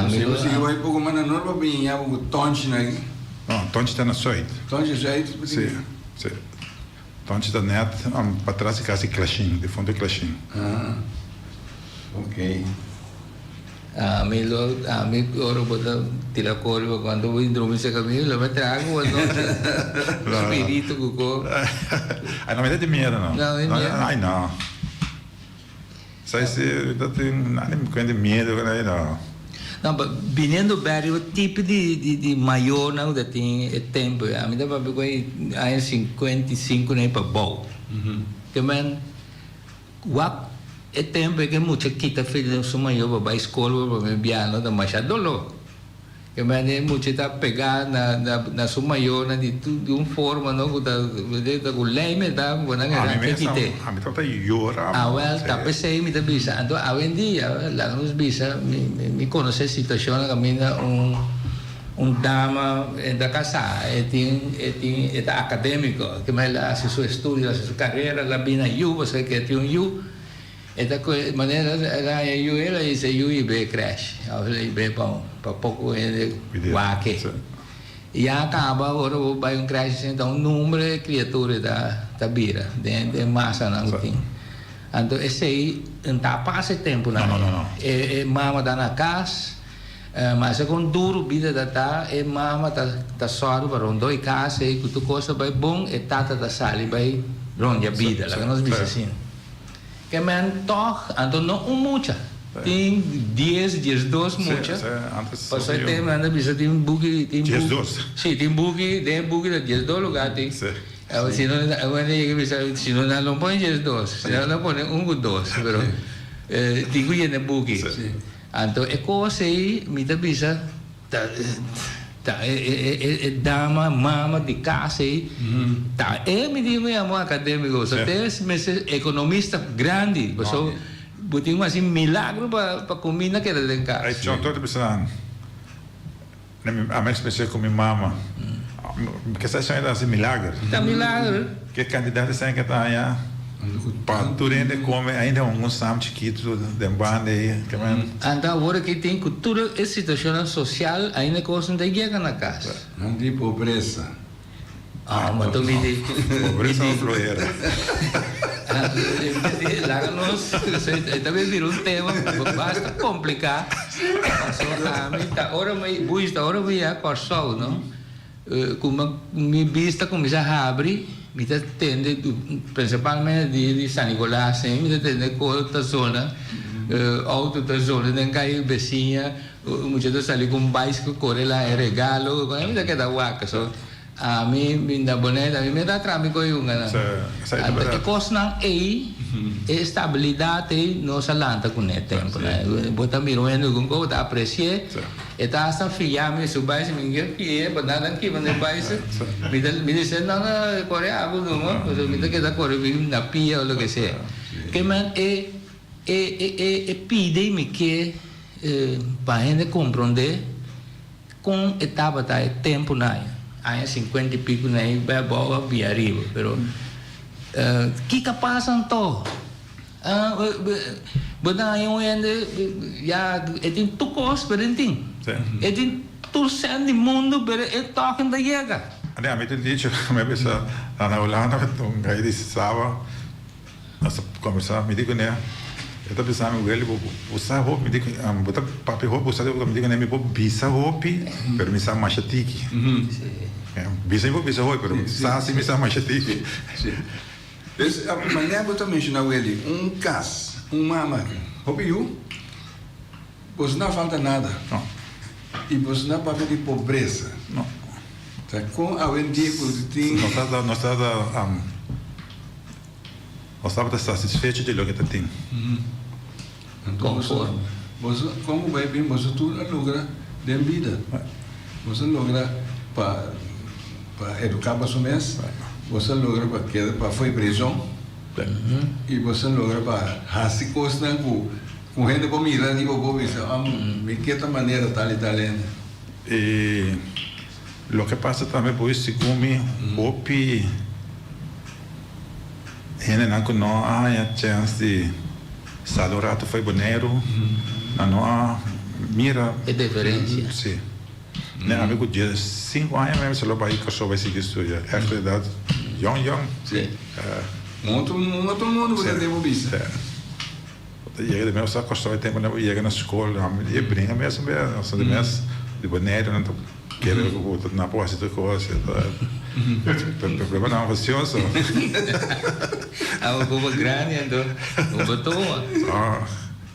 Se você vai pouco mais na norma, bem, há um tonte, né? Não, tonte está na soite. Tonte é Sim, sim. Tonte está net, para trás de casa clashing, de fundo clashing. Ok. A mí oro botar tira corvo quando vou dormir se caminho, leva trago o espírito cuco. Ai, não me dá de medo, não. Não, de medo. Ai, não. Sai se nada me conta de medo, não. Não, vindo bem o tipo de maior não da tem tempo. A mim dá para ver aí 55 nem para bom. Que man é tempo que muita quita filho do maior para a escola para me biano da machado lo. Que man é muito tá pegar na sua maior na de forma não da com leme da quando a mim tá llora. Well, tá pensei me da bisa. Então, hoje em dia, lá nos bisa me conhece a situação que mina dama da casa, é acadêmico, que mais lá se seu estudo, se sua carreira, lá bina você que tem esta maneira ela disse IB crash, IB para pouco ele guaque. E acaba agora vai crash então número de criaturas da bira de massa não tem. Então esse aí não passa tempo não. Mama dá na casa, mas com duro vida da mama tá só para dois casas e tudo coisa vai bom e tata da sali vai ronda vida, lá que nós vimos assim. Que man toch, então não muita. Tem 10 dias 2 muita. Passou o tempo, anda bisa tem bugi, tem dias 2. Sim, tem bugi da dias 2 lugar tem. Se não, agora ele bisa, se não põe dias 2, se não põe com 2, pero tem que ir na bugi. Então é coisa aí, me dá bisa dama, mama de casa aí, me digo é acadêmico, só tem esse economista grande, pessoal, botem assim milagre para comida que era de casa. Aí tinha todo pensando, a minha experiência com minha mama, que essa é assim milagre. Tá milagre. Que candidato sem que tá aí, para tudo ainda come ainda um sam chiquito de banda aí, que man. Então agora que tem cultura e situação social ainda coisa de guia na casa. Não tem pobreza. Mas tu me diz. Pobreza ou floreira? Lá nós também virou um tema basta complicar. A mim tá hora me ia corso, não? Como me vista começa a abrir, me atende principalmente de San Nicolás, me atende com outra zona, outra zona, nem cai vizinha, muitas vezes ali com bicycle corre lá é regalo, me dá que dá guaca, so a mim me dá bonita, a mim me dá trámico aí um gana. Que coisa não é estabilidade não se lanta com o tempo, né? Bota mirando com o que aprecia. E tá essa filha me subai se me enguia, banana aqui, banana baixo. Me diz não corre água não, mas me dá que dá corre na pia ou o que seja. Que man pide me que para gente compreender com etapa tá tempo não. Aí 50 e pico nem vai boa via arriba, pero que capaz então? Botar aí já tem tu cost, pero tem. Tem tu sendo de mundo, pero toca da chega. Ali a mim te disse, me pensa na Holanda, aí disse sábado, nós conversamos, me digo né. Eu tô pensando ele usar roupa, me digo, botar papel roupa, usar me digo né, me vou bisa roupa, pero me sa machatiki. Bisa vou bisa roupa, pero sa se me sa machatiki. Amanhã eu também mencionar ele caso, mama, roupa você não falta nada. Não. E você não papel de pobreza. Não. Tá com a dia que tem. Nós estamos satisfeitos de lo que tem. Então, você, como vai bem, você tudo logra de vida. Você logra para educar para mês, você logra para foi prisão, e você logra para fazer coisas com gente para mirar e para pensar, de que maneira tal e tal. E o que passa também por isso, come opi. Ele não há a chance de salurar tu foi boneiro, não há mira. É diferença. Sim. Né, amigo, dia 5 anos mesmo, se vai que só vai seguir estudar. É a idade, young. Sim. Um outro mundo você tem vista. Chega de mesmo, só costuma tempo, né? Chega na escola, e brinca mesmo, só de mês, de boneco, não quer na posse de coisa. Problema não, funciona só. A cuba grande, então, o botão.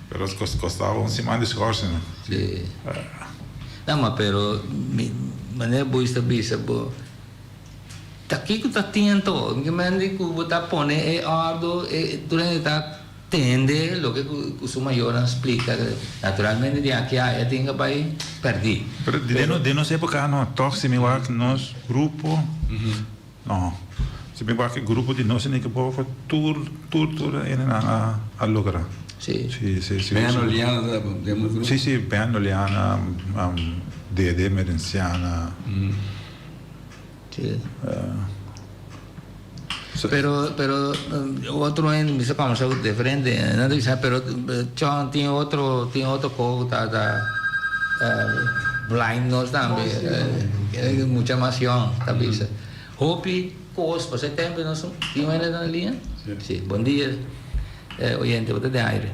Pero costava semana de esforço, né? Sim. Não, mas pero maneira boa está bisa bo. Aqui que tá tendo, que mande que botar pone é ardo é durante tá tende lo que o seu maior explica naturalmente de aqui a tem que vai perder. Pero de nossa época não, toque se me vai que nós grupo, não. Se me vai que grupo de nós nem que pode tour a lograr. Sì. Ben Oliana temos grupo. Sì, Ben Oliana, Dede Merenziana. Sì. Pero outro ainda me como se de frente, não diz, pero John tem outro coisa da blindness também, muita emoção, também. Hope, coisa, você tem noção? Tem ainda na linha? Sim. Bom dia. Oyente, você tem aire.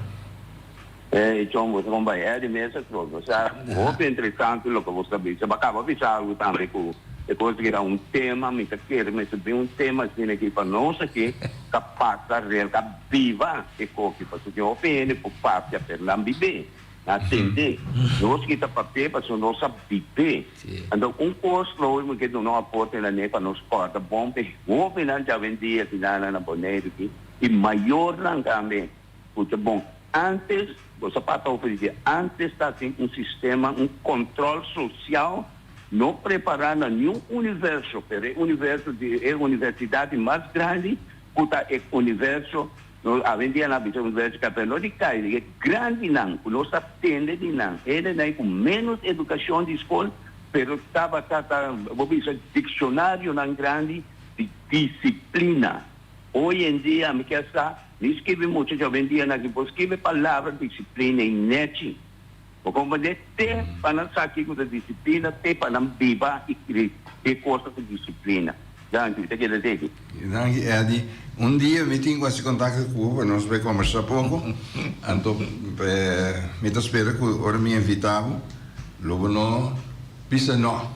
John, você vai é de mesa todo, sabe? Hope interessante o que você disse, mas acaba pensando também com depois que era um tema, me quer receber um tema assim aqui para nós aqui, capaz de real, viva e coque, porque eu opino por parte da Lambibe, na atender, nós que está papel para o nosso viver. Então curso novo que não aporta na neva nos porta bom, o opinião já vendia que na boneira aqui e maior não também, porque bom, antes você pode oferecer, antes está assim sistema, controle social. Não preparar nenhum universo, pero é a universidade mais grande, é o universo, a vendia na universidade, não de cair, é grande não, nós atende de não, ele não com menos educação de escola, pero estava, vou dizer, dicionário não grande de disciplina. Hoje em dia, me quer saber, escreve muito, já vendia na que escreve palavra disciplina em net. O comandante tem para não saber com a disciplina, tem para não viver e costa de disciplina. Danke, você quer dizer? Danke, Eddie. Um dia me tenho quase contato com o nós vamos conversar pouco. Então, me espera que ora me invitava, logo não, pisa não,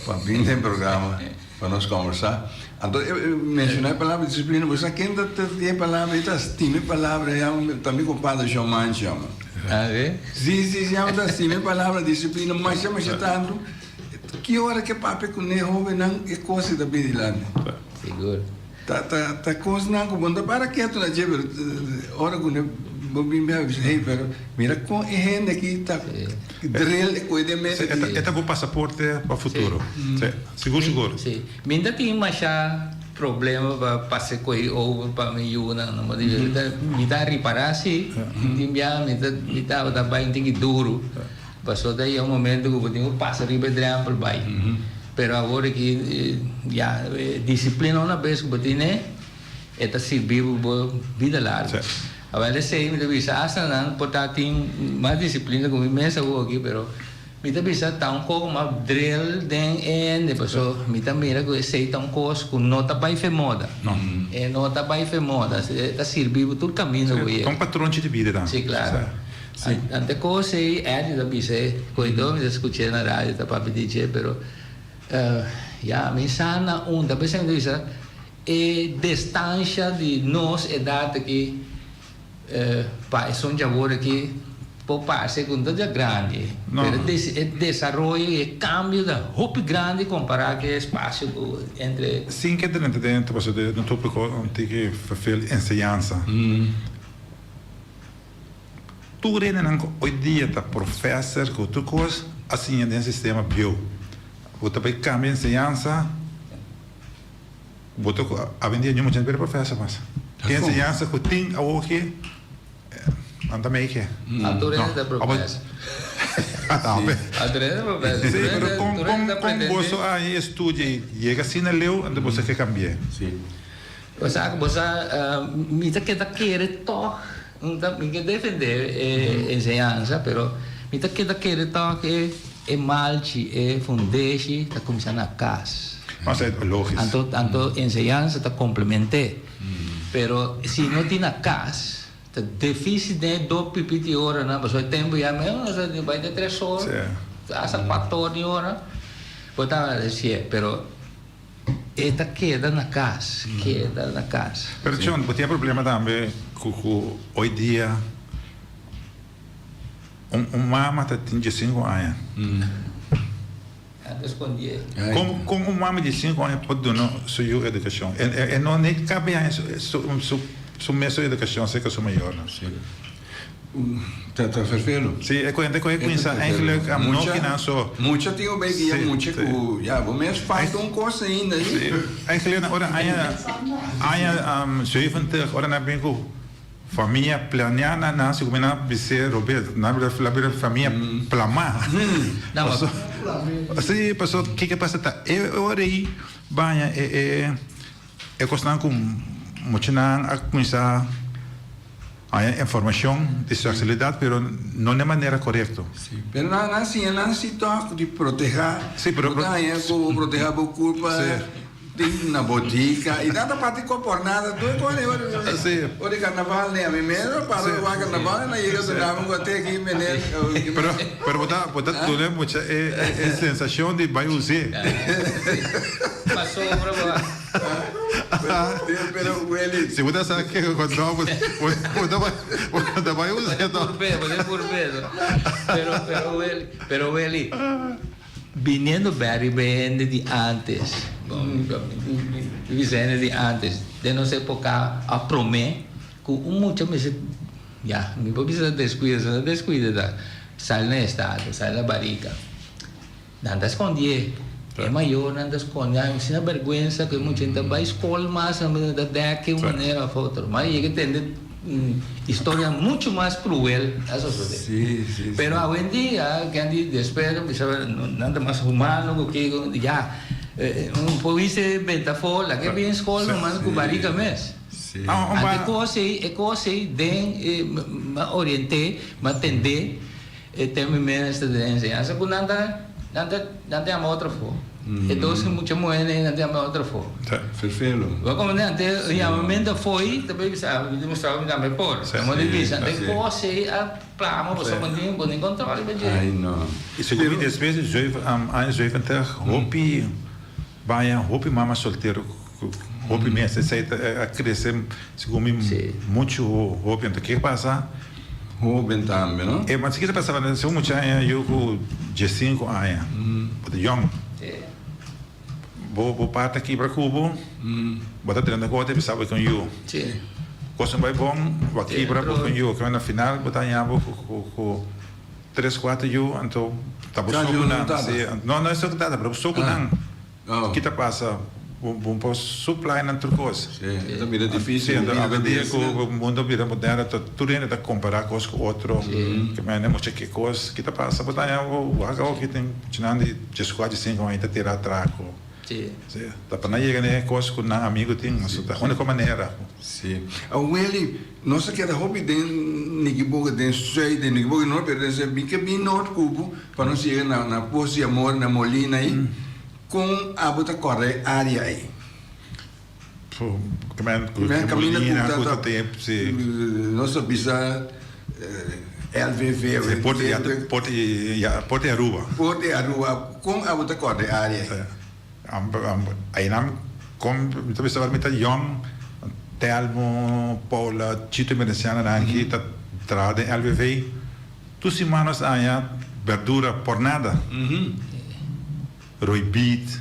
para vir no programa para nós conversar. Então, eu mencionei a palavra disciplina, você quem tem a palavra, tem a palavra, também com o padre João Man chama. Ah, é? Sim, chama assim, a palavra disciplina, mas chama tanto, que hora que papai com o jovem não é coisa da vida lá. Seguro. Tá coisa não, quando para quieto na jeber, hora com o bobinho me avisa, pero mira com a gente aqui tá drill coisa de mesa. É bom passaporte para o futuro. Seguro. Sim. Minda tem mais problema para passar coi ou para me ajudar, não pode me dar reparar se me dá bem tem que duro. Passou daí um momento que eu tenho passar riba por baixo. Pero agora que já disciplina uma vez que eu tenho é servir para vida larga. Agora sei me devia asa não portar tem mais disciplina como imensa aqui, pero me devia tá um pouco mais drill den depois me também era que sei tá um coisa com nota para ir moda. É nota para ir moda, tá servir para todo caminho aí. É um padrão de vida, tá? Sim, claro. Ante coisa é da bisa, cuidou me escutei na rádio tá para dizer, pero já me sana da pessoa me diz é distância de nós idade que para são já agora que por parte segunda já grande, pero desenvolvimento e cambio da roupa grande comparado que espaço entre sim que dentro você no tópico tem que fazer ensinança. Tu reina não hoje dia tá professor que tu coisa assim é sistema bio. O também cambia ensinança. Botou a vendia nenhuma gente para professor mas que ensinança que tem a hoje anda meio que. A turma da professor. A turma da professor. Sim, mas com você aí estuda e chega assim na leu, então você quer cambiar. Sim. Você me tá quer tocar então me quer defender ensinança, pero Mita que toque e malchi e fundeixe tá começando a casa. Mas é lógico. Anto enseñanza tá complemente. Pero se não tem na casa, tá difícil de 2 pipiti hora, né? Mas o tempo já mesmo, vai de 3 horas, hasta 4 horas. Botava assim, pero esta queda na casa, Pero John, tem problema também com hoje dia mama tá tem 5 anos. Como mama de 5 anos pode dar sua educação? E não nem cabe a sua mesma educação, sei que é maior, não? Tá vervelho. Sim, é quando começa eigenlijk a não que não só. Muita tem o bem que muita que já vou mesmo faz coisa ainda. Eigenlijk na hora aí 70 hora na bem com família planeada na se começa a ser Roberto na verdade família plamar. Não, assim passou que passa tá hora aí banha é costando com muito a começar a informação de sexualidade, pero não de maneira correta. Sim, pero não se toca de proteger. Sim, pero proteger a culpa. Tem na botica e nada para te compor nada. Tu o de carnaval né a mim mesmo para o carnaval na ilha do Namo até aqui menino. Pero botar tudo é muita é sensação de vai usar. Passou para Pero ele se você sabe que quando vai usar por peso. Pero ele viniendo bem de antes. Vivendo de antes, de nossa época a prometer com muitas vezes já, me precisa descuida sai no estado, sai na barriga, não esconde, é maior, não esconde, sem vergonha que muita gente vai escola mais da que maneira outra, mas ele entende história muito mais cruel essa coisa. Sim. Pero hoje em dia, que ande desespero, nada mais humano que já poi se benta folla che viene scuola ma con barriga mes anche cose den ma orienté ma tende e temi menos de enseñanza con nada outra fo e dois muita moeda nada outra fo vervelho como antes realmente foi também sabe demonstrava também por como de vista anche cose a plano posso mandar bom controle ai não isso que às vezes anos 70 vai roupa mama solteiro roupa mesmo se a crescer segundo muito roupa então que passa roupa também não é mas que passava nesse muito eu com 15 anos young vou parte aqui para Cuba botar treinando agora pensava com eu coisa vai bom aqui para com eu que na final botar com 3-4 eu então tá não é só que tá para só kita passa pouco supply na outra coisa. Também é difícil. A dia que o mundo vira moderno, tudo ainda está comparar com outro. Que mais não sei que coisa. Kita passa, botar o agora que tem tirando de 5 ainda tirar traco. Sim. Tá para não chegar nem coisa com um amigo tem, mas da única maneira. Sim. O ele nossa que era hobby de nikiboga de sei de nikiboga não pertence bem que bem norte cubo para não chegar na posse amor na molina aí. Com a bota corre área aí. Caminha com tempo, sim. Nossa bisa LVV. Porte Aruba. Porte Aruba com a bota corre área aí. Aí não como tu bisa ver meta young Telmo Paula Chito Mereciana aqui tá trade LVV. Tu semanas aí verdura por nada. Roibit,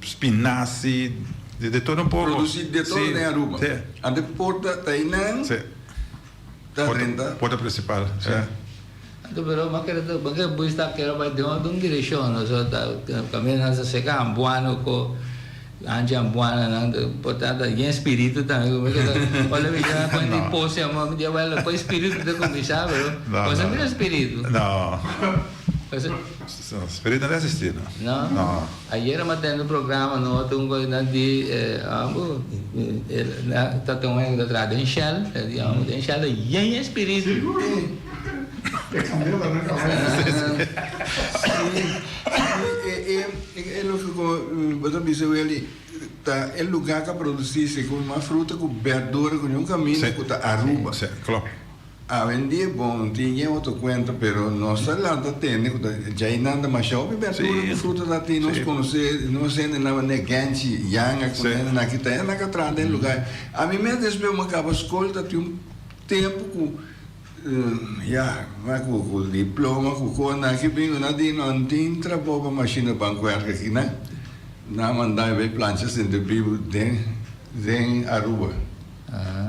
spinaci, de todo pouco. Produzido de todo em Aruba. A de porta Tainan. Porta principal. Pero makita bagai buista kera vai de uma direção, so caminhando a secar ambuano com anja ambuana nang portada em espírito também, olha veja quando pose a mão de ela com espírito de começar, pero você não é espírito. Não. Espírito não é assistir, não? Não. Ayer matando o programa no tunggu nanti tá tendo da tradição, digamos, tradição em espírito. Camila, né? E lo que você disse ele tá é lugar que produzir com uma fruta com verdura com um caminho com Aruba. Sim, claro. A vendia bom, tinha outro conta, pero nossa lá tá tendo, já ainda mais shopping verdura com fruta da tem nós conhecer, nós ainda na neganchi, yanga, com na que tem na que traz em lugar. A mim mesmo desde eu acaba escola tinha tempo com vai com diploma, com coisa que vem na de não tem trabalho para máquina bancaria aqui, né? Na mandar ver planchas em de bibo den Aruba.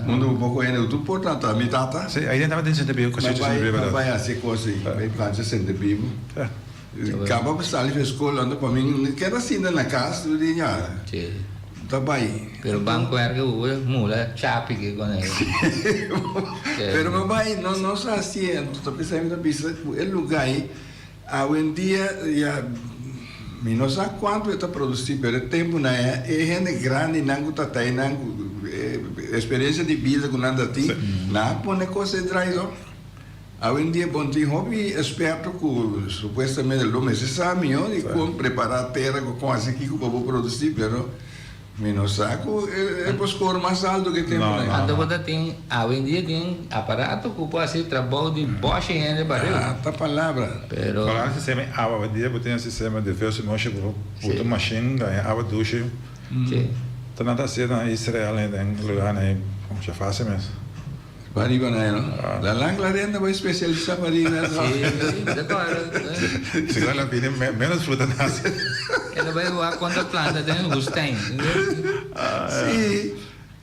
Mundo um pouco ainda tu portanto a mitata. Sim, aí estava dentro de bibo, coisa de bibo. Vai assim coisa, ver planchas em de bibo. Acaba para sair da escola anda para mim, que era assim na casa do dia. Sim. Tá bem. Pero banco era que o mula chape que com ele. Pero meu pai não só assim, tu pensando da bisa, o lugar aí, hoje em dia já não sei quanto está produzido, pero tempo na é gente grande não tá aí não experiência de vida com nada assim, não pone coisa atrás ó. Hoje em dia bom tem hobby esperto com supostamente o homem se sabe ó, e como preparar a terra com assim que para produzir, pero menos saco é o score mais alto que tem. Então você tem, hoje em dia tem aparato que pode ser trabalho de Bosch ainda para tá palavra. Pero para o sistema água, dia tem um sistema de verso moche com machine, ganha água duche. Sim. Então não está sendo em Israel ainda em lugar né, como já faz mesmo. Pariba na não. La langla renda vai especializar pariba. Sim, claro. Se ela pide menos fruta nasce. Ela vai voar quando a planta tem gustem. Sim.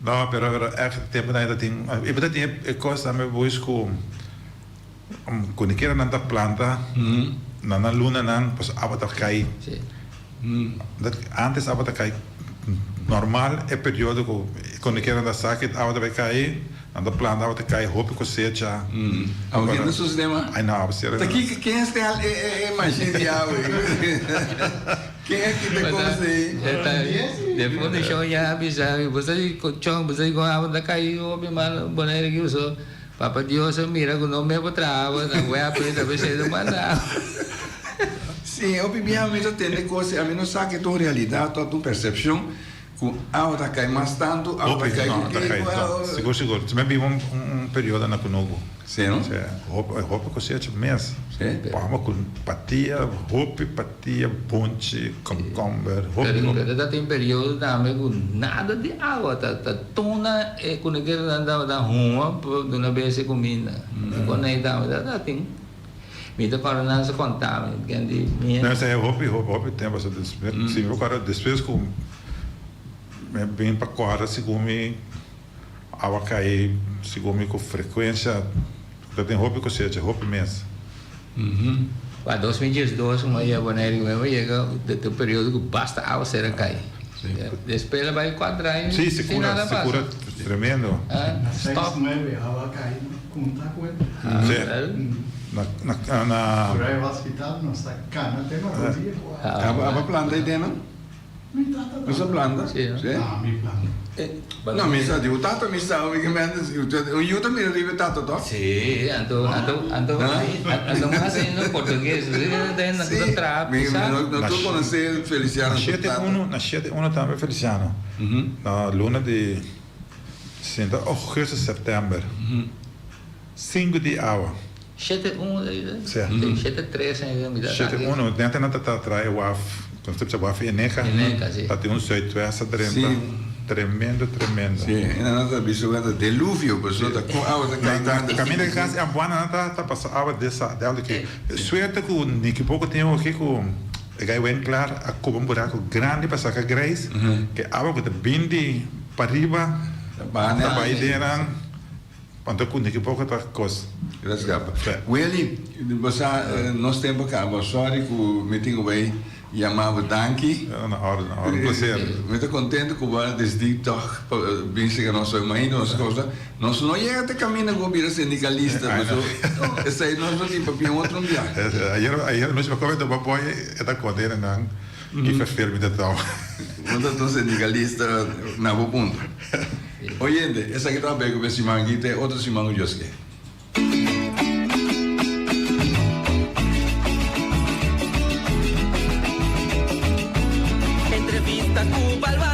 Não, pero é tempo ainda tem. E ainda tem coisa me busco quando quer na planta, na luna não, pues água tá cai. Sim. Antes água tá cai normal é período quando quer na saque água vai cair. Na planta água tá cai roupa cosecha. Alguém no sistema? Ai não, você. Aqui quem é imagina de água. Quem é que tem como ser? Depois deixou já avisar, você com a água da caiu, o meu boneiro que usou. Papa Deus mira com o nome para trás, na web para ver se mandar. Sim, eu obviamente tem coisa, a mim não sabe que tua realidade, tua percepção, com a água cai mais tanto, a água cai com seguro. Também vive período na Conogo. Sim, não? Roupa cosecha mês. Palma com patia, roupa, patia, ponte, cucumber, roupa. Pero tem período também com nada de água, tá tona é quando quer andar da rua, de uma vez se combina. Quando aí tá tem. Me dá para não se contar, que ande. Não, isso é roupa tem bastante. Se eu quero depois com bem para quadra, se come água cair, se come com frequência, tem roupa cosecha, roupa mês. Para 2012, uma ia boneiro mesmo, chega o período que basta água será cair. Depois ela vai quadrar e segura tremendo. Stop. 9, água caindo, contar com ele. Na Por aí o hospital não está cana, tem uma rodinha. A planta aí dentro? Essa planta? Sim. Mi planta. Não, mas o tato me está, eu também arrivo tato, tá? Sim, ando fazendo português, tem na contrato, sabe? Não estou conhecendo Feliciano. Na 7-1 também Feliciano. Na luna de 8 de setembro. 5 de água. 7-1, 7-3, me dá. 7-1, dentro não está atrás o WAF. Quando você precisa WAF, Eneca. Está tem um 8 essa tremendo. Sim, ainda não está visualizando delúvio, pessoal, está com água, está caindo. Caminho de casa, a boa não está passando água dessa que. Suerte que daqui pouco tem aqui com gai bem claro, a cuba buraco grande para sacar grãos, que a água que bindi para riba, para baideira, quando com daqui pouco está coisa. Graças. Willy, você nós temos cá, sorry que o meeting vai chamava Danke. Na hora, prazer. Muito contente com o desde toch, pensa que nós somos mãe, nós coisa, nós não ia até caminho com o sindicalista, mas esse aí nós não tem papel outro dia. Ayer nós vamos comentar papai, está contente não, que faz firme de tal. Quando sindicalista na boa ponto. Oyente, essa aqui está bem com esse manguito, outro se mango Josque. Tacuba